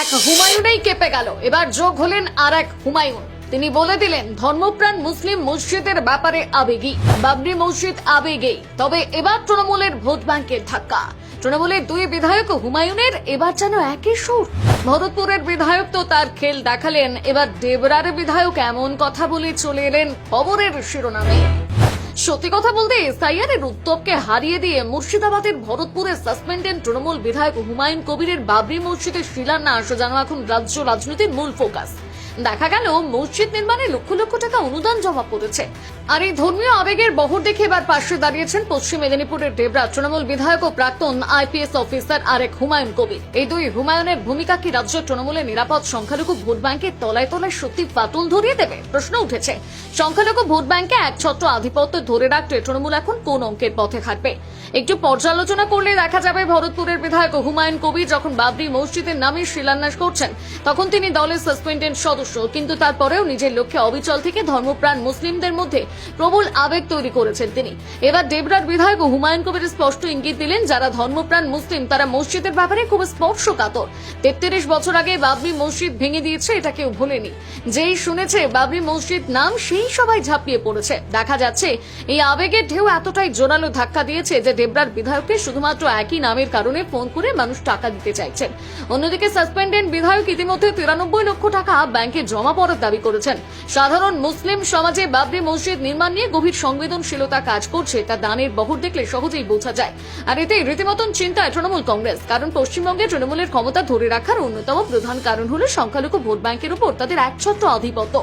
এক হুমায়ুনেই কেঁপে গেল। এবার যোগ হলেন আর এক হুমায়ুন। তিনি বলে দিলেন ধর্মপ্রাণ মুসলিম মসজিদের ব্যাপারে আবেগী, বাবরি মসজিদ আবেগেই। তবে এবার তৃণমূলের ভোট ব্যাংকের ধাক্কা। তৃণমূলের দুই বিধায়ক হুমায়ুনের এবার যেন একই সুর। ভরতপুরের বিধায়ক তো তার খেল দেখালেন, এবার দেবরার বিধায়ক এমন কথা বলে চলে এলেন খবরের শিরোনামে। সত্যি কথা বলতে এসআইআরের উত্তপকে হারিয়ে দিয়ে মুর্শিদাবাদের ভরতপুরের সাসপেন্ডেড তৃণমূল বিধায়ক হুমায়ুন কবিরের বাবরি মসজিদের শিলান্যাস যেন এখন রাজ্য রাজনীতির মূল ফোকাস। দেখা গেল মসজিদ নির্মাণে লক্ষ লক্ষ টাকা অনুদান জমা পড়েছে। আর এই ধর্মীয় আবেগের বহর দেখে এবার পাশে দাঁড়িয়েছেন পশ্চিম মেদিনীপুরের দেবরা তৃণমূল বিধায়ক ও প্রাক্তন আইপিএস অফিসার আরেক হুমায়ুন কবির। এই দুই হুমায়ুনের ভূমিকা কি রাজ্য তৃণমূলের নিরাপদ সংখ্যালঘু ভোট ব্যাংকের তলায় তলায় সত্যি ফাটল ধরিয়ে দেবে? প্রশ্ন উঠেছে। সংখ্যালঘু ভোট ব্যাংকে একছত্র আধিপত্য ধরে রাখতে তৃণমূল এখন কোন অঙ্কের পথে হাঁটবে? একটু পর্যালোচনা করলে দেখা যাবে ভরতপুরের বিধায়ক হুমায়ুন কবির যখন বাবরি মসজিদের নামে শিলান্যাস করছেন তখন তিনি দলের সাসপেন্ডেড সদস্য, কিন্তু তারপরেও নিজের লক্ষ্যে অবিচল থেকে ধর্মপ্রাণ মুসলিমদের মধ্যে প্রবল আবেগ তৈরি করেছেন তিনি। এবার দেবরার বিধায়ক হুমায়ুন কবির স্পষ্ট ইঙ্গিত দিলেন, যারা ধর্মপ্রাণ মুসলিম তারা মসজিদের ব্যাপারে খুব স্পর্শকাতর। 33 বছর আগে বাবরি মসজিদ ভেঙে দিয়েছে, এটা কেউ ভুলেনি। যেই শুনেছে বাবরি মসজিদ নাম সেই সবাই ঝাঁপিয়ে পড়েছে। দেখা যাচ্ছে এই আবেগের ঢেউ এতটাই জোরালো ধাক্কা দিয়েছে যে দেবরার বিধায়ককে শুধুমাত্র একই নামের কারণে ফোন করে মানুষ টাকা দিতে চাইছেন। অন্যদিকে সাসপেন্ডেড বিধায়ক ইতিমধ্যে 93 লক্ষ টাকা ব্যাংকে জমা পড়ার দাবি করেছেন। সাধারণ মুসলিম সমাজে বাবরি মসজিদ নির্মাণ নিয়ে গভীর সংবেদনশীলতা কাজ করছে, তা দানের বহর দেখলে সহজেই বোঝা যায়। আর এতে রীতিমতন চিন্তায় তৃণমূল কংগ্রেস, কারণ পশ্চিমবঙ্গে তৃণমূলের ক্ষমতা ধরে রাখার অন্যতম প্রধান কারণ হল সংখ্যালঘু ভোট ব্যাংকের উপর তাদের একছত্র আধিপত্য।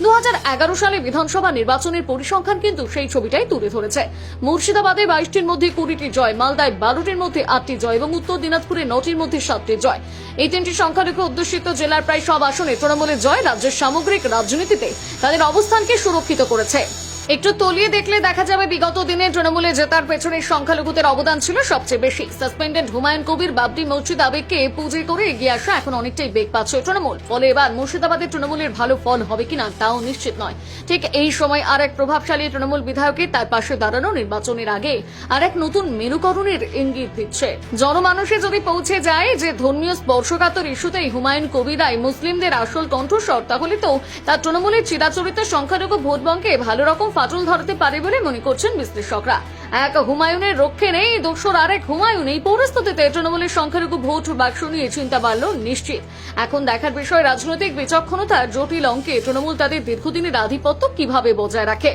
2011 সালে বিধানসভা নির্বাচনের পরিসংখ্যান কিন্তু সেই ছবিটাই তুলে ধরেছে। মুর্শিদাবাদে 22টির মধ্যে 20টি জয়, মালদায় 12টির মধ্যে 8টি জয় এবং উত্তর দিনাজপুরে 9টির মধ্যে 7টি জয়। এই তিনটি সংখ্যালঘু অধ্যুষিত জেলার প্রায় সব আসনে তৃণমূলের জয় রাজ্যের সামগ্রিক রাজনীতিতে তাদের অবস্থানকে সুরক্ষিত করেছে। একটু তলিয়ে দেখলে দেখা যাবে বিগত দিনে তৃণমূলে জেতার পেছনে সংখ্যালঘুদের অবদান ছিল সবচেয়ে বেশি। সাসপেন্ডেড হুমায়ুন কবির বাবরি মসজিদ আবেগকে পুঁজি করে এগিয়ে আসা এখন অনেকটাই বেগ পাচ্ছে তৃণমূল। ফলে এবার মুর্শিদাবাদে তৃণমূলের ভালো ফল হবে কিনা তাও নিশ্চিত নয়। ঠিক এই সময় আর এক প্রভাবশালী তৃণমূল বিধায়কের তার পাশে দাঁড়ানো নির্বাচনের আগে আর এক নতুন মেরুকরণের ইঙ্গিত দিচ্ছে। জনমানুষে যদি পৌঁছে যায় যে ধর্মীয় স্পর্শকাতর ইস্যুতেই হুমায়ুন কবিরাই মুসলিমদের আসল কণ্ঠস্বর, তাহলে তো তার তৃণমূলের চিরাচরিত সংখ্যালঘু ভোট ব্যাংকে ভালো রকম ফাটল ধরতে পারে বলে মনে করছেন বিশ্লেষকরা। এক হুমায়ুনের রক্ষে নেই, দোসর আরেক হুমায়ুন। এই পরিস্থিতিতে তৃণমূলের সংখ্যালঘু ভোট বাক্স নিয়ে চিন্তা বাড়ল নিশ্চিত। এখন দেখার বিষয় রাজনৈতিক বিচক্ষণতার জটিল অঙ্কে তৃণমূল তাদের দীর্ঘদিনের আধিপত্য কিভাবে বজায় রাখে।